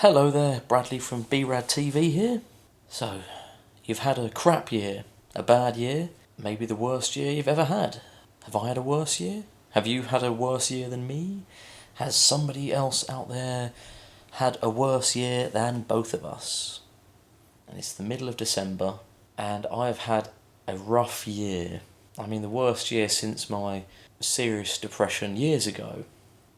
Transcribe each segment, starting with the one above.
Hello there, Bradley from B-Rad TV here. So, you've had a crap year, a bad year, maybe the worst year you've ever had. Have I had a worse year? Have you had a worse year than me? Has somebody else out there had a worse year than both of us? And it's the middle of December, and I have had a rough year. I mean, the worst year since my serious depression years ago.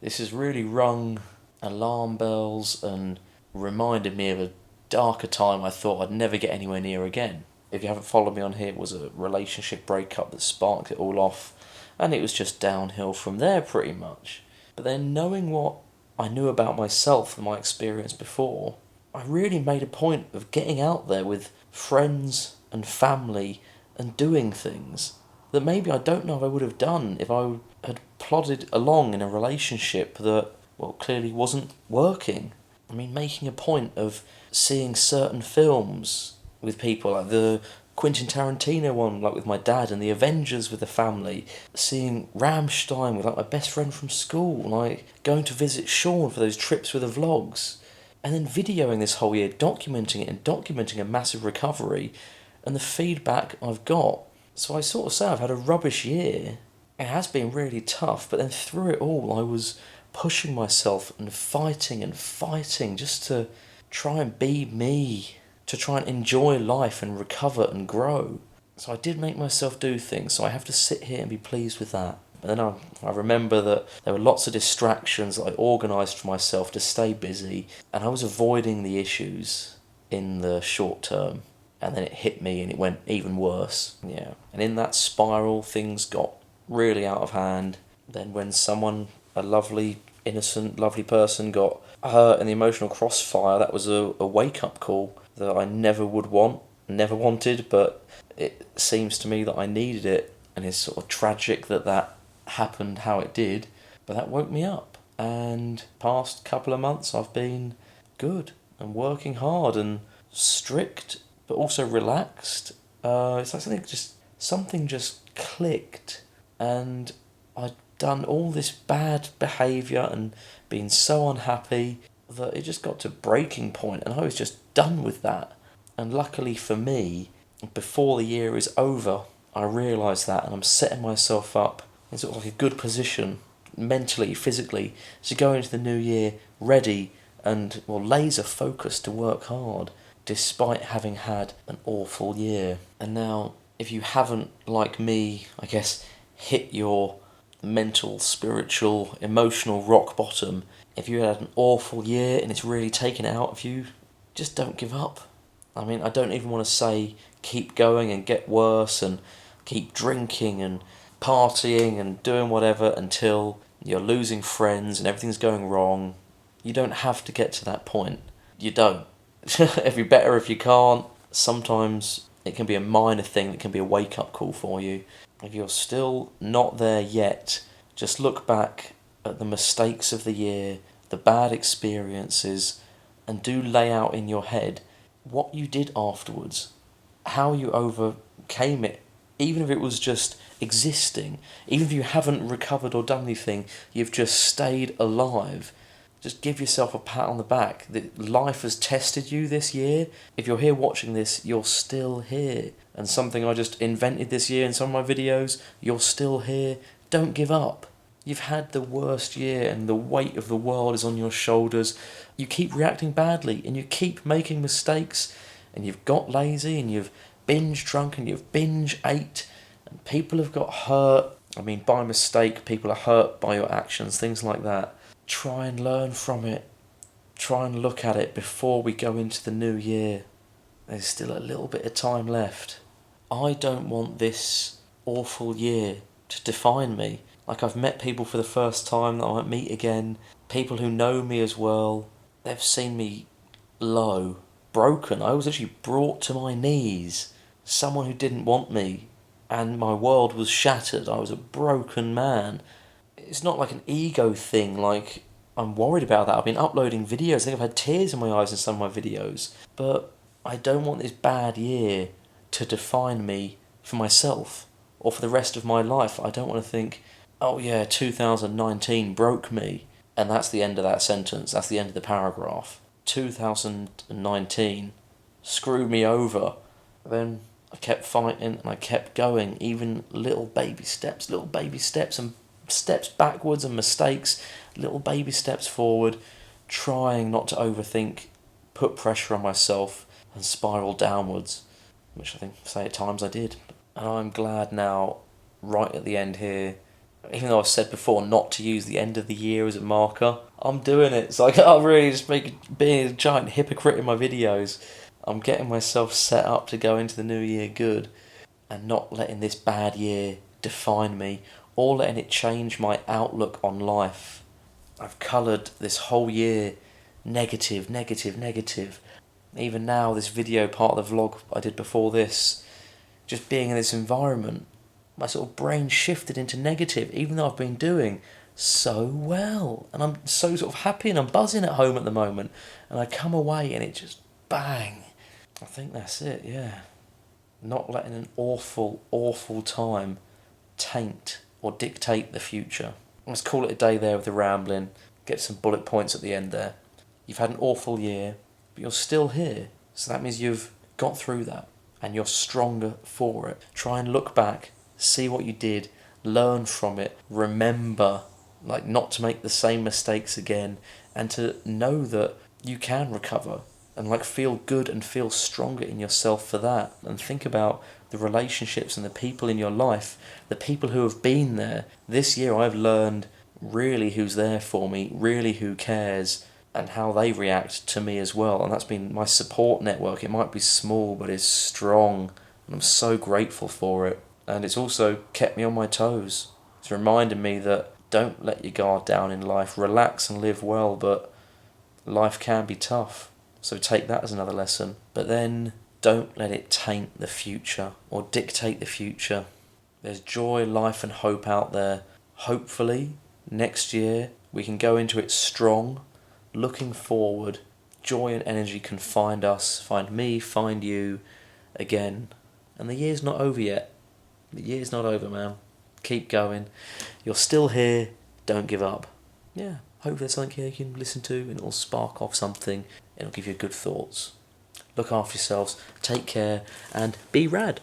This has really rung alarm bells and reminded me of a darker time I thought I'd never get anywhere near again. If you haven't followed me on here, it was a relationship breakup that sparked it all off, and it was just downhill from there pretty much. But then knowing what I knew about myself and my experience before, I really made a point of getting out there with friends and family and doing things that maybe I don't know if I would have done if I had plodded along in a relationship that, well, clearly wasn't working. I mean, making a point of seeing certain films with people, like the Quentin Tarantino one, like with my dad, and the Avengers with the family, seeing Rammstein with like my best friend from school, like going to visit Sean for those trips with the vlogs, and then videoing this whole year, documenting it and documenting a massive recovery and the feedback I've got. So I sort of say I've had a rubbish year. It has been really tough, but then through it all I was pushing myself and fighting just to try and be me, to try and enjoy life and recover and grow. So I did make myself do things, so I have to sit here and be pleased with that. But then I remember that there were lots of distractions that I organised for myself to stay busy, and I was avoiding the issues in the short term. And then it hit me and it went even worse. Yeah. And in that spiral, things got really out of hand. Then when someone, a lovely, innocent, lovely person got hurt in the emotional crossfire, that was a wake-up call that I never would want, never wanted, but it seems to me that I needed it. And it's sort of tragic that that happened how it did, but that woke me up. And past couple of months I've been good and working hard and strict, but also relaxed. It's like something just clicked, and I'd done all this bad behaviour and been so unhappy that it just got to breaking point, and I was just done with that. And luckily for me, before the year is over, I realise that, and I'm setting myself up in sort of like a good position, mentally, physically, to go into the new year ready and, well, laser focused to work hard, despite having had an awful year. And now, if you haven't, like me, I guess, hit your mental, spiritual, emotional rock bottom, if you had an awful year and it's really taken it out of you, just don't give up. I mean, I don't even want to say keep going and get worse and keep drinking and partying and doing whatever until you're losing friends and everything's going wrong. You don't have to get to that point. You don't. It'd be better if you can't. Sometimes it can be a minor thing that can be a wake-up call for you. If you're still not there yet, just look back at the mistakes of the year, the bad experiences, and do lay out in your head what you did afterwards, how you overcame it, even if it was just existing, even if you haven't recovered or done anything, you've just stayed alive. Just give yourself a pat on the back. Life has tested you this year. If you're here watching this, you're still here. And something I just invented this year in some of my videos, you're still here. Don't give up. You've had the worst year and the weight of the world is on your shoulders. You keep reacting badly and you keep making mistakes and you've got lazy and you've binge drunk and you've binge ate and people have got hurt. I mean, by mistake, people are hurt by your actions, things like that. Try and learn from it. Try and look at it before we go into the new year. There's still a little bit of time left. I don't want this awful year to define me. Like, I've met people for the first time that I might meet again. People who know me as well. They've seen me low, broken. I was actually brought to my knees. Someone who didn't want me. And my world was shattered. I was a broken man. It's not like an ego thing, like I'm worried about that. I've been uploading videos. I think I've had tears in my eyes in some of my videos. But I don't want this bad year to define me for myself or for the rest of my life. I don't want to think, oh yeah, 2019 broke me. And that's the end of that sentence. That's the end of the paragraph. 2019 screwed me over. Then I kept fighting and I kept going, even little baby steps and steps backwards and mistakes, little baby steps forward, trying not to overthink, put pressure on myself and spiral downwards, which I think, say at times I did. And I'm glad now, right at the end here, even though I've said before not to use the end of the year as a marker, I'm doing it. So I can't really just being a giant hypocrite in my videos. I'm getting myself set up to go into the new year good and not letting this bad year define me or letting it change my outlook on life. I've coloured this whole year negative. Even now, this video, part of the vlog I did before this, just being in this environment, my sort of brain shifted into negative, even though I've been doing so well. And I'm so sort of happy and I'm buzzing at home at the moment. And I come away and it just bang. I think that's it, yeah. Not letting an awful time taint or dictate the future. Let's call it a day there with the rambling. Get some bullet points at the end there. You've had an awful year, but you're still here. So that means you've got through that and you're stronger for it. Try and look back, see what you did, learn from it, remember, like, not to make the same mistakes again, and to know that you can recover and like feel good and feel stronger in yourself for that. And think about the relationships and the people in your life, the people who have been there. This year I've learned really who's there for me, really who cares, and how they react to me as well. And that's been my support network. It might be small, but it's strong, and I'm so grateful for it. And it's also kept me on my toes. It's reminded me that don't let your guard down in life. Relax and live well, but life can be tough. So take that as another lesson. But then don't let it taint the future or dictate the future. There's joy, life and hope out there. Hopefully, next year we can go into it strong, looking forward. Joy and energy can find us, find me, find you again. And the year's not over yet. The year's not over, man. Keep going. You're still here. Don't give up. Yeah, hopefully there's something here you can listen to and it'll spark off something. It'll give you good thoughts. Look after yourselves, take care, and be rad.